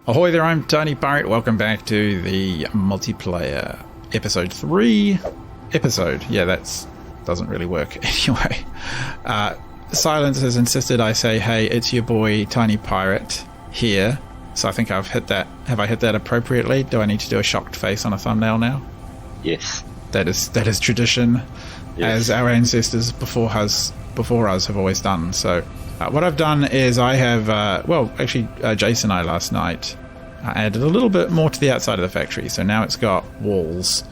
Ahoy there, I'm TinyPirate. Welcome back to the multiplayer episode 3. Yeah, that doesn't really work anyway. Silence has insisted I say, hey, it's your boy TinyPirate here. So I think I've hit that. Have I hit that appropriately? Do I need to do a shocked face on a thumbnail now? Yes. That is tradition, yes. As our ancestors before us have always done. So what I've done is I have, Jason and I last night added a little bit more to the outside of the factory. So now it's got walls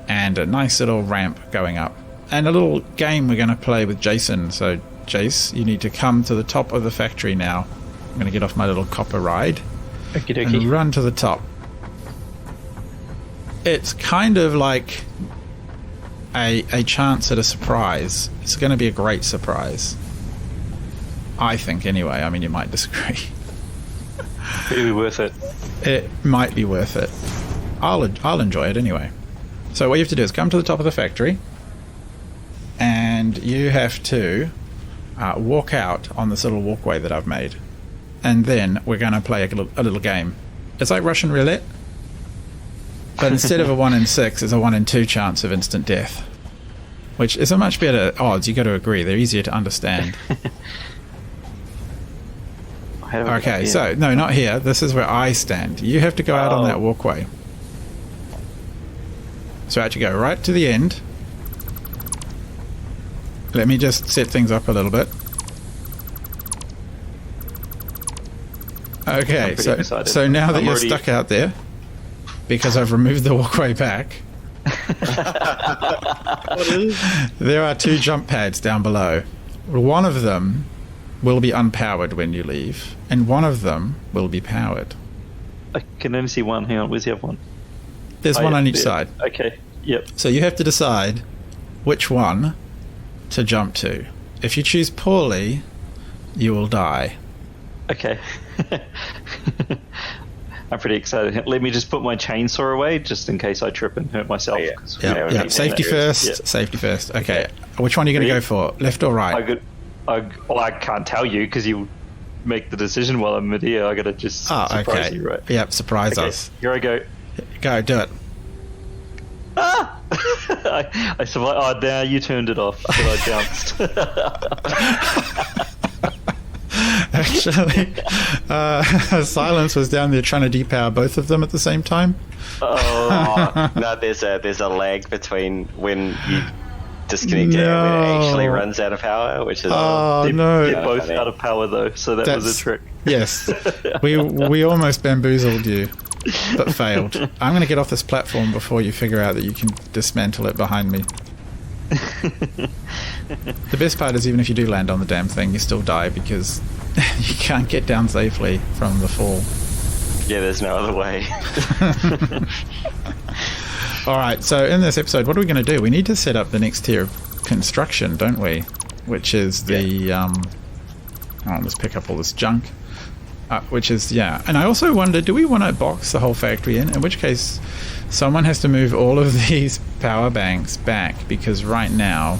and a nice little ramp going up. And a little game we're going to play with Jason. So, Jace, you need to come to the top of the factory now. I'm going to get off my little copper ride and run to the top. It's kind of like a chance at a surprise. It's going to be a great surprise. I think, anyway. I mean, you might disagree. It'll be worth it. It might be worth it. I'll enjoy it anyway. So what you have to do is come to the top of the factory, and you have to walk out on this little walkway that I've made, and then we're going to play a little game. It's like Russian roulette, but instead of a 1 in 6, it's a 1 in 2 chance of instant death, which is a much better odds. You got to agree, they're easier to understand. Okay, so no, not here. This is where I stand. You have to go out on that walkway. So actually go right to the end. Let me just set things up a little bit. Okay, so now that you're stuck out there, because I've removed the walkway back, there are 2 jump pads down below. One of them will be unpowered when you leave, and one of them will be powered. I can only see one. Hang on, where's the other one? There's one on each side. Okay, yep. So you have to decide which one to jump to. If you choose poorly, you will die. Okay. I'm pretty excited. Let me just put my chainsaw away, just in case I trip and hurt myself. Yeah. Safety first. Yep. Safety first. Okay. Which one are you going to go for? Left or right? I can't tell you because you make the decision while I'm here. I gotta just surprise you, right? Yep, surprise us. Here I go. Go, do it. Ah! I survived. Oh, now you turned it off. But I bounced. Actually, Silence was down there trying to depower both of them at the same time. Oh no! There's a lag between when you disconnect it and when it actually runs out of power, which is they're both out of power though, so that's was a trick. Yes, we almost bamboozled you, but failed. I'm going to get off this platform before you figure out that you can dismantle it behind me. The best part is even if you do land on the damn thing, you still die because you can't get down safely from the fall. Yeah, there's no other way. Alright, so in this episode, what are we going to do? We need to set up the next tier of construction, don't we? Which is the... let's pick up all this junk. Which is, and I also wonder, do we want to box the whole factory in which case someone has to move all of these power banks back, because right now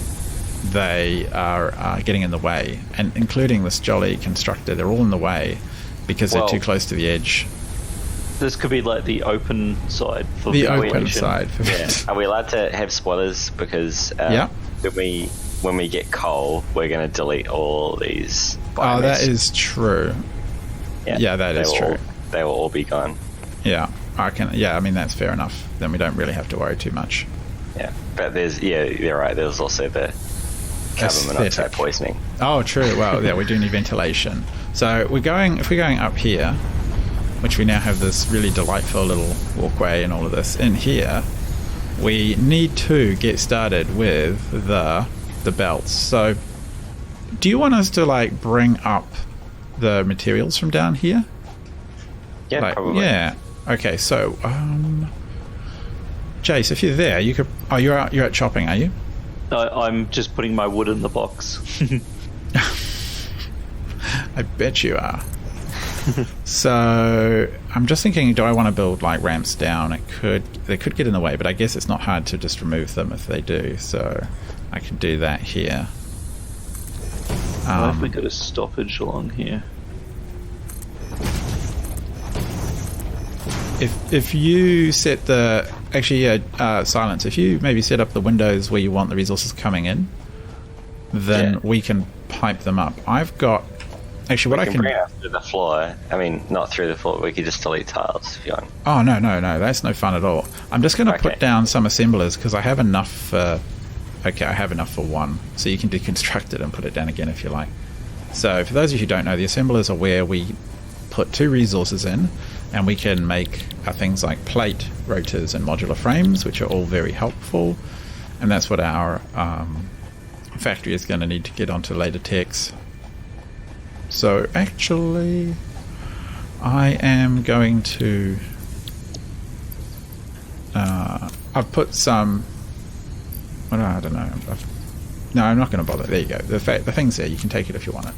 they are getting in the way, and including this jolly constructor, they're all in the way because they're too close to the edge. This could be like the open side for the open side. Are we allowed to have spoilers? Because when we get coal, we're going to delete all these biomass. Oh, that is true. Yeah, that is true. They will all be gone. Yeah, I mean that's fair enough. Then we don't really have to worry too much. Yeah, but you're right. There's also the carbon monoxide poisoning. Oh, true. Well, we do need ventilation. So if we're going up here, which we now have this really delightful little walkway and all of this in here, we need to get started with the belts. So do you want us to bring up the materials from down here? Yeah, probably. Yeah. Okay, so Jace, if you're there, you could... Oh, you're at chopping, are you? I'm just putting my wood in the box. I bet you are. So I'm just thinking, do I want to build ramps down? They could get in the way, but I guess it's not hard to just remove them if they do. So I can do that here. What if we got a stoppage along here? if you set the silence, if you maybe set up the windows where you want the resources coming in, then we can pipe them up. I've got actually what I can bring it up through the floor. I mean, not through the floor. We could just delete tiles if you want. Oh no, that's no fun at all. I'm just going to put down some assemblers because I have enough for. Okay, I have enough for one, so you can deconstruct it and put it down again if you like. So for those of you who don't know, the assemblers are where we put 2 resources in, and we can make things like plate, rotors, and modular frames, which are all very helpful. And that's what our factory is going to need to get onto later techs. So actually, I am going to... I've put some... Well, I don't know. No, I'm not going to bother. There you go. The thing's there. You can take it if you want it.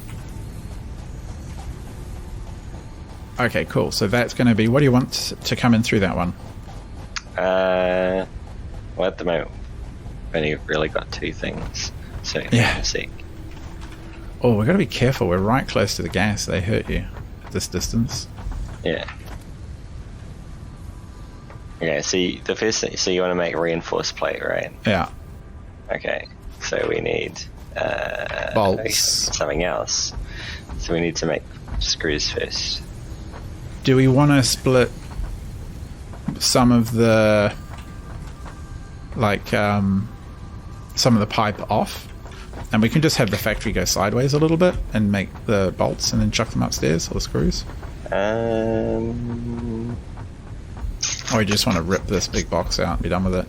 Okay, cool. So that's going to be... What do you want to come in through that one? Well, at the moment, we've only really got 2 things. So, yeah. See. Oh, we've got to be careful. We're right close to the gas. They hurt you at this distance. Yeah. Okay, so the first thing... So you want to make a reinforced plate, right? Yeah. Okay, so we need bolts. Something else. So we need to make screws first. Do we want to split some of the some of the pipe off, and we can just have the factory go sideways a little bit and make the bolts and then chuck them upstairs, or the screws? Or you just want to rip this big box out and be done with it?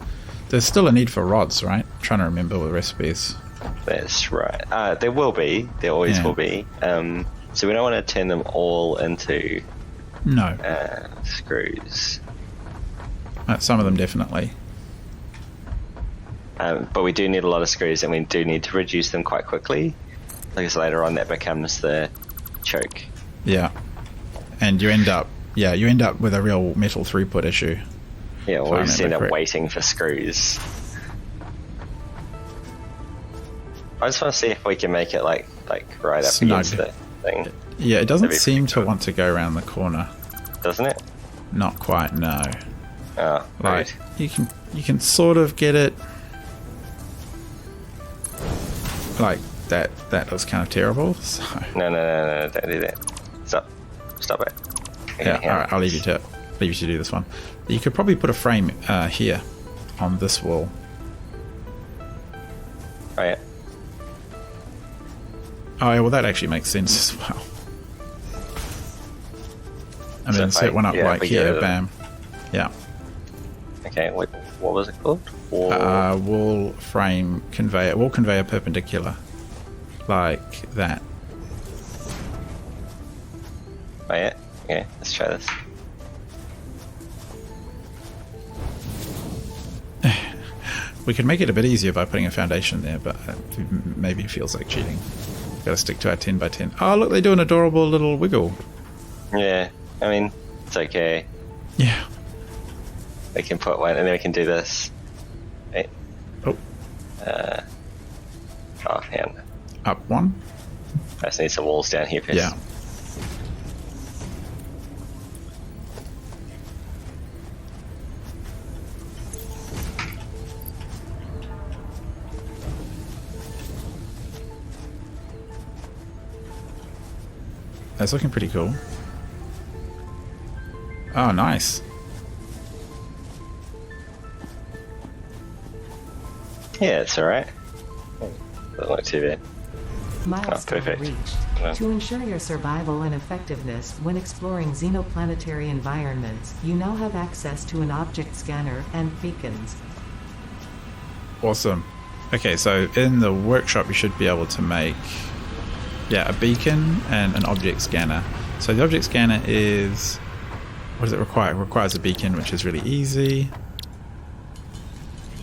There's still a need for rods, right? I'm trying to remember the recipes. That's right. There will be. There always will be. So we don't want to turn them all into screws. Some of them definitely. But we do need a lot of screws, and we do need to reduce them quite quickly, because later on that becomes the choke. Yeah. And you end up with a real metal throughput issue. Yeah, we just end up waiting for screws. I just want to see if we can make it like right up against the thing. Yeah, it doesn't seem to want to go around the corner. Doesn't it? Not quite, no. Oh, right. You can sort of get it like that. That was kind of terrible. So. No, don't do that. Stop it. Yeah, alright, I'll leave you to it. Leave you to do this one. You could probably put a frame here on this wall. Oh yeah. Oh yeah, well that actually makes sense as well. And then set one up like here, bam. Yeah. Okay, what was it called? Wall conveyor perpendicular. Like that. Oh yeah? Okay, let's try this. We could make it a bit easier by putting a foundation there, but maybe it feels like cheating. Gotta stick to our 10 by 10. Oh look, they do an adorable little wiggle. Yeah, I mean, it's okay. Yeah. We can put one, and then we can do this. Right. Oh. And up one. I just need some walls down here first. Yeah. That's looking pretty cool. Oh, nice. Yeah, it's alright. Doesn't look too bad. Milestone reached. To ensure your survival and effectiveness when exploring xenoplanetary environments, you now have access to an object scanner and beacons. Awesome. Okay, so in the workshop you should be able to make a beacon and an object scanner. So the object scanner is... What does it require? It requires a beacon, which is really easy.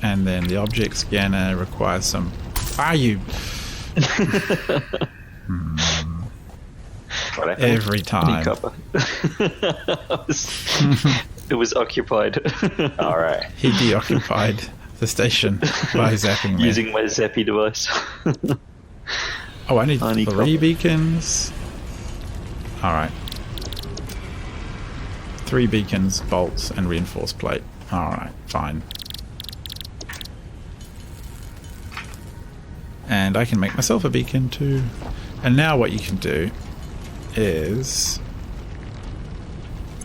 And then the object scanner requires some... Every time. It was occupied. Alright. He deoccupied the station by zapping me. Using my zappy device. Oh, I need 3 beacons. Alright. 3 beacons, bolts, and reinforced plate. Alright, fine. And I can make myself a beacon too. And now what you can do is...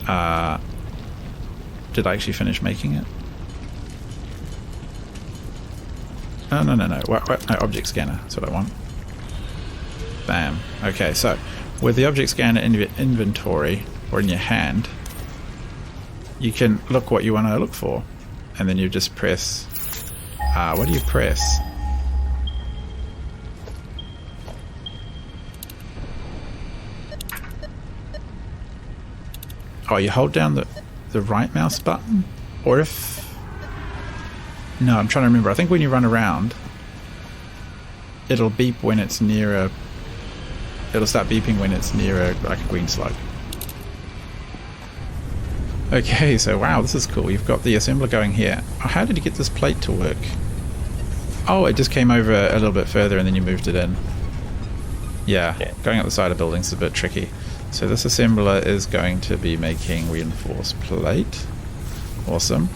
did I actually finish making it? No. No, object scanner. That's what I want. Bam. Okay, so with the object scanner in your inventory or in your hand, you can look what you want to look for, and then you just press. What do you press? Oh, you hold down the right mouse button, or if. No, I'm trying to remember. I think when you run around, it'll beep when it's near a. It'll start beeping when it's near like a green slug. Okay, so wow, this is cool. You've got the assembler going here. Oh, how did you get this plate to work? Oh, it just came over a little bit further and then you moved it in. Yeah, going up the side of buildings is a bit tricky. So this assembler is going to be making reinforced plate. Awesome.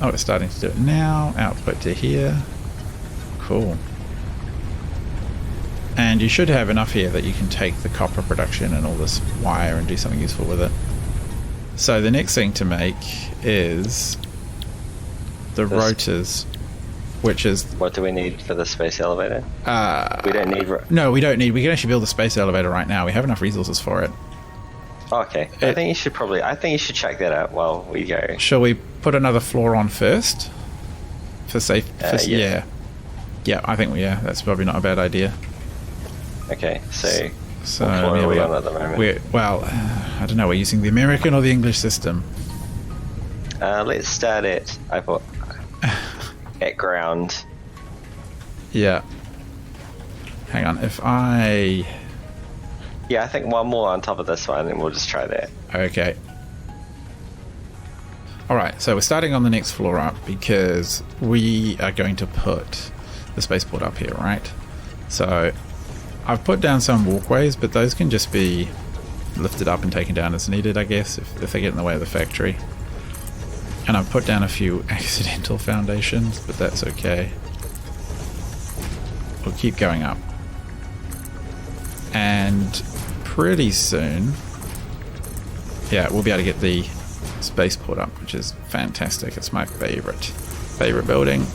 Oh, it's starting to do it now. Output to here. Cool. And you should have enough here that you can take the copper production and all this wire and do something useful with it. So the next thing to make is the rotors, which is... What do we need for the space elevator? We don't need... No, we don't need... We can actually build a space elevator right now. We have enough resources for it. Okay. I think you should check that out while we go. Shall we put another floor on first? For safe... yeah. Yeah, I think that's probably not a bad idea. Okay, so what floor are we on at the moment? I don't know, we're using the American or the English system? Let's start at ground. Yeah. Hang on, if I... Yeah, I think one more on top of this one and we'll just try that. Okay. Alright, so we're starting on the next floor up because we are going to put the spaceport up here, right? So I've put down some walkways, but those can just be lifted up and taken down as needed, I guess, if they get in the way of the factory. And I've put down a few accidental foundations, but that's okay. We'll keep going up. And pretty soon, we'll be able to get the spaceport up, which is fantastic. It's my favorite building.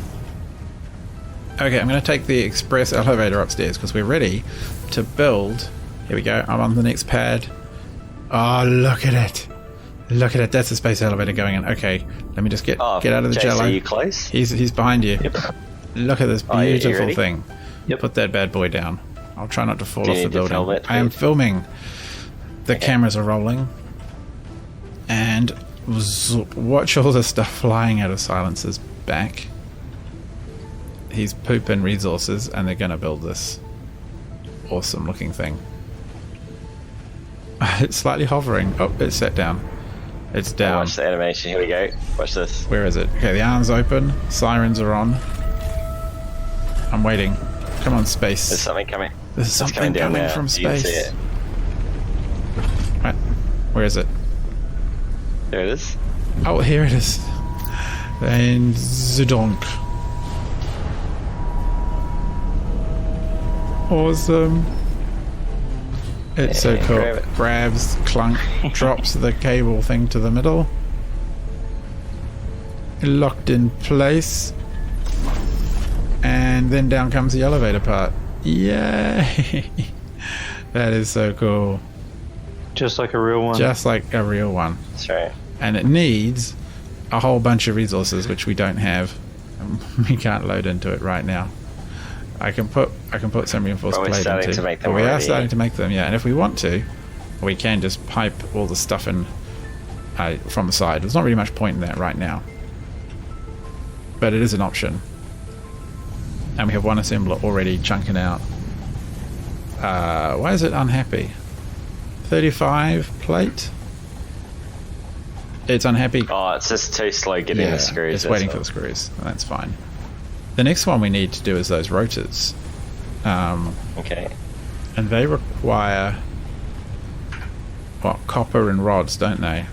Okay, I'm going to take the express elevator upstairs because we're ready to build. Here we go. I'm on the next pad. Oh, look at it. Look at it. That's the space elevator going in. Okay, let me just get out of the jello. Are you close? He's behind you. Yep. Look at this beautiful thing. Yep. Put that bad boy down. I'll try not to fall off the building. I am filming. The cameras are rolling. And watch all the stuff flying out of Silencer's back. He's pooping resources and they're going to build this awesome looking thing. It's slightly hovering. Oh, it's set down. It's down. Watch the animation. Here we go. Watch this. Where is it? Okay, the arms open. Sirens are on. I'm waiting. Come on, space. There's something coming. There's something coming from space. You can see it. Right. Where is it? There it is. Oh, here it is. And Zidonk. Awesome. It's so cool. Grabs, clunk, drops the cable thing to the middle. Locked in place. And then down comes the elevator part. Yay! That is so cool. Just like a real one. Just like a real one. That's right. And it needs a whole bunch of resources, which we don't have. We can't load into it right now. I can put some reinforced plate into. We are starting to make them, yeah. And if we want to, we can just pipe all the stuff in from the side. There's not really much point in that right now, but it is an option. And we have one assembler already chunking out. Why is it unhappy? 35 plate. It's unhappy. Oh, it's just too slow getting the screws. It's waiting for the screws. That's fine. The next one we need to do is those rotors. Okay. And they require copper and rods, don't they?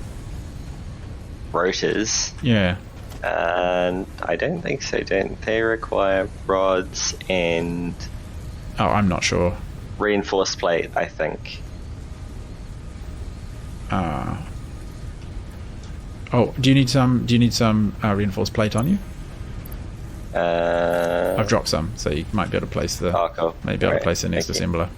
rotors. Yeah. And I don't think so. Don't they require rods and... Oh, I'm not sure. Reinforced plate, I think. Oh, do you need some reinforced plate on you? I've dropped some, so you might be able to place the maybe able to place the next assembler.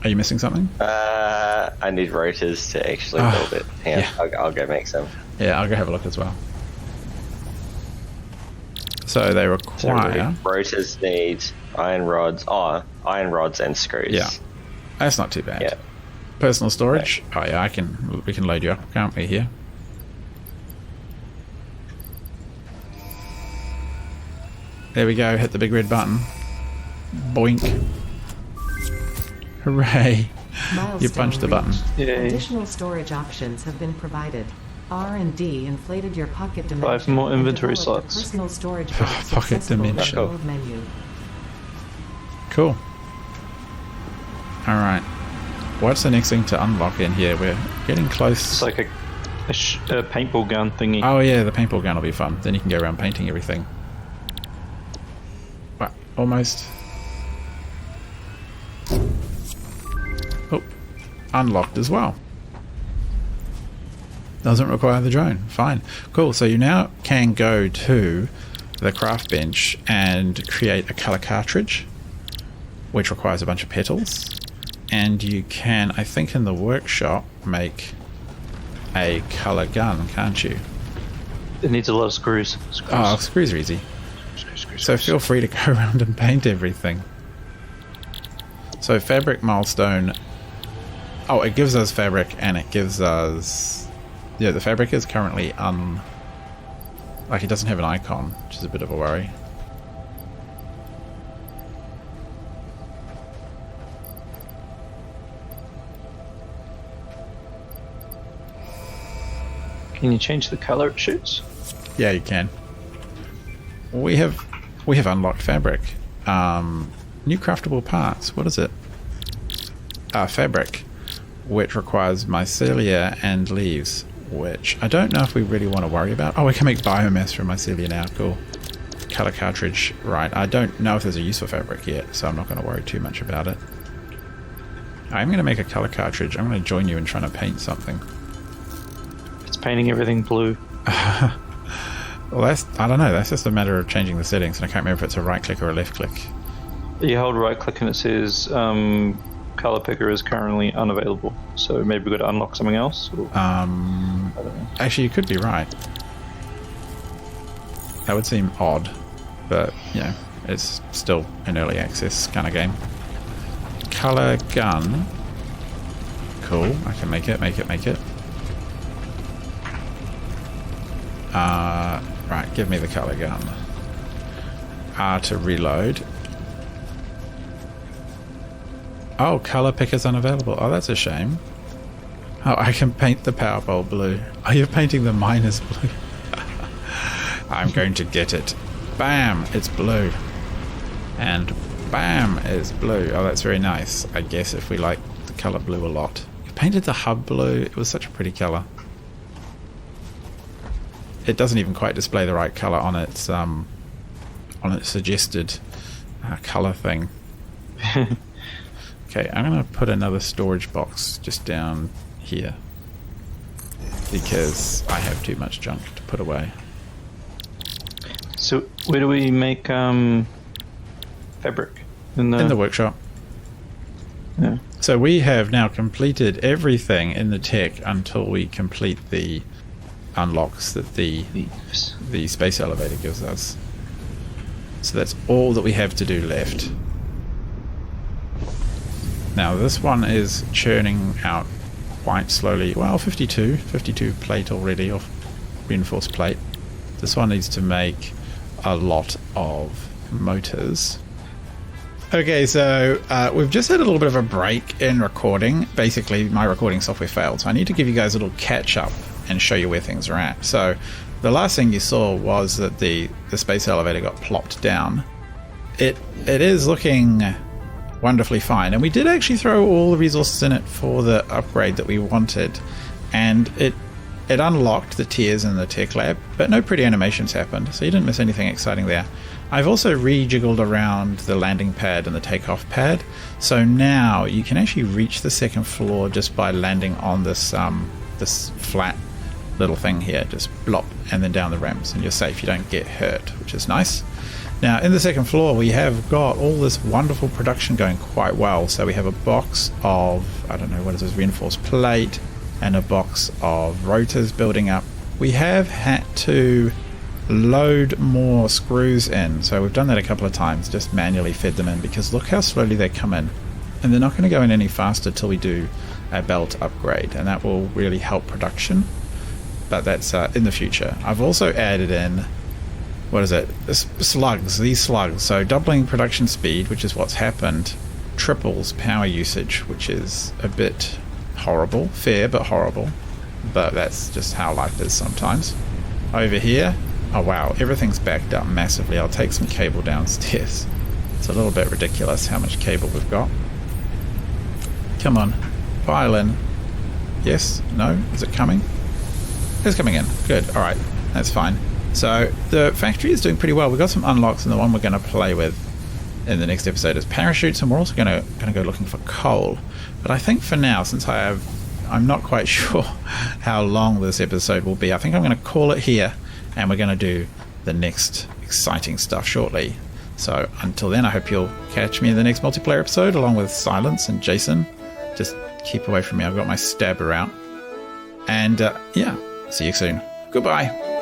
Are you missing something? I need rotors to actually build it. Yeah. I'll go make some. Yeah, I'll go have a look as well. So they require... rotors need iron rods. Oh, iron rods and screws. Yeah. That's not too bad. Yeah. Personal storage. Oh yeah, we can load you up, can't we, here? There we go, hit the big red button. Boink. Hooray. Milestone You punched the button. Yay. Additional storage options have been provided. R&D inflated your pocket dimension. 5 more inventory and developed a slots. Personal storage box Pocket accessible in the dimension. build menu. Cool. Alright. What's the next thing to unlock in here? We're getting close. It's like a paintball gun thingy. Oh yeah, the paintball gun will be fun. Then you can go around painting everything. Wow, almost. Oh, unlocked as well. Doesn't require the drone. Fine. Cool, so you now can go to the craft bench and create a color cartridge, which requires a bunch of petals. And you can, I think in the workshop, make a color gun, can't you? It needs a lot of screws. Oh, screws are easy. So feel free to go around and paint everything. So fabric milestone. Oh, it gives us fabric and it gives us... Yeah, the fabric is currently like it doesn't have an icon, which is a bit of a worry. Can you change the color it shoots? Yeah, you can. We have unlocked fabric. New craftable parts. What is it? Fabric, which requires mycelia and leaves, which I don't know if we really want to worry about. Oh, we can make biomass from mycelia now. Cool. Color cartridge. Right. I don't know if there's a use for fabric yet, so I'm not going to worry too much about it. I'm going to make a color cartridge. I'm going to join you in trying to paint something. It's painting everything blue. Well, I don't know. That's just a matter of changing the settings, and I can't remember if it's a right click or a left click. You hold right click and it says color picker is currently unavailable. So maybe we've got to unlock something else? Or, I don't know. Actually, you could be right. That would seem odd, but you know, it's still an early access kind of game. Color gun. Cool. I can make it. Right, give me the color gun. R to reload. Oh, color picker's unavailable. Oh, that's a shame. Oh, I can paint the power bulb blue. Oh, you're painting the minus blue. I'm going to get it. Bam, it's blue. And bam, it's blue. Oh, that's very nice. I guess if we like the color blue a lot. You painted the hub blue. It was such a pretty color. It doesn't even quite display the right color on its suggested color thing. Okay, I'm going to put another storage box just down here because I have too much junk to put away. So where do we make fabric? In the workshop. Yeah. So we have now completed everything in the tech until we complete the unlocks that the space elevator gives us. So that's all that we have to do left. Now this one is churning out quite slowly. Well, 52 plate already, of reinforced plate. This one needs to make a lot of motors. Okay, so we've just had a little bit of a break in recording. Basically, my recording software failed, so I need to give you guys a little catch up and show you where things are at. So the last thing you saw was that the space elevator got plopped down. It is looking wonderfully fine, and we did actually throw all the resources in it for the upgrade that we wanted. and it unlocked the tiers in the tech lab, but no pretty animations happened, so you didn't miss anything exciting there. I've also rejiggled around the landing pad and the takeoff pad, so now you can actually reach the second floor just by landing on this this flat little thing here, just blop, and then down the ramps, and you're safe, you don't get hurt, which is nice. Now in the second floor we have got all this wonderful production going quite well. So we have a box of, I don't know, what is this, reinforced plate, and a box of rotors building up. We have had to load more screws in, so we've done that a couple of times, just manually fed them in, because look how slowly they come in, and they're not going to go in any faster till we do a belt upgrade, and that will really help production, but that's in the future. I've also added in, what is it, these slugs, so doubling production speed, which is what's happened, triples power usage, which is a bit horrible, fair but horrible, but that's just how life is sometimes. Over here, oh wow, everything's backed up massively. I'll take some cable downstairs. It's a little bit ridiculous how much cable we've got. Come on, pile in. Yes? No? Is it coming? It's coming in. Good, alright, that's fine. So the factory is doing pretty well. We've got some unlocks, and the one we're going to play with in the next episode is parachutes, and we're also going to go looking for coal. But I think for now, since I'm not quite sure how long this episode will be, I think I'm going to call it here, and we're going to do the next exciting stuff shortly. So until then, I hope you'll catch me in the next multiplayer episode along with Silence and Jason. Just keep away from me, I've got my stabber out. And yeah, see you soon. Goodbye.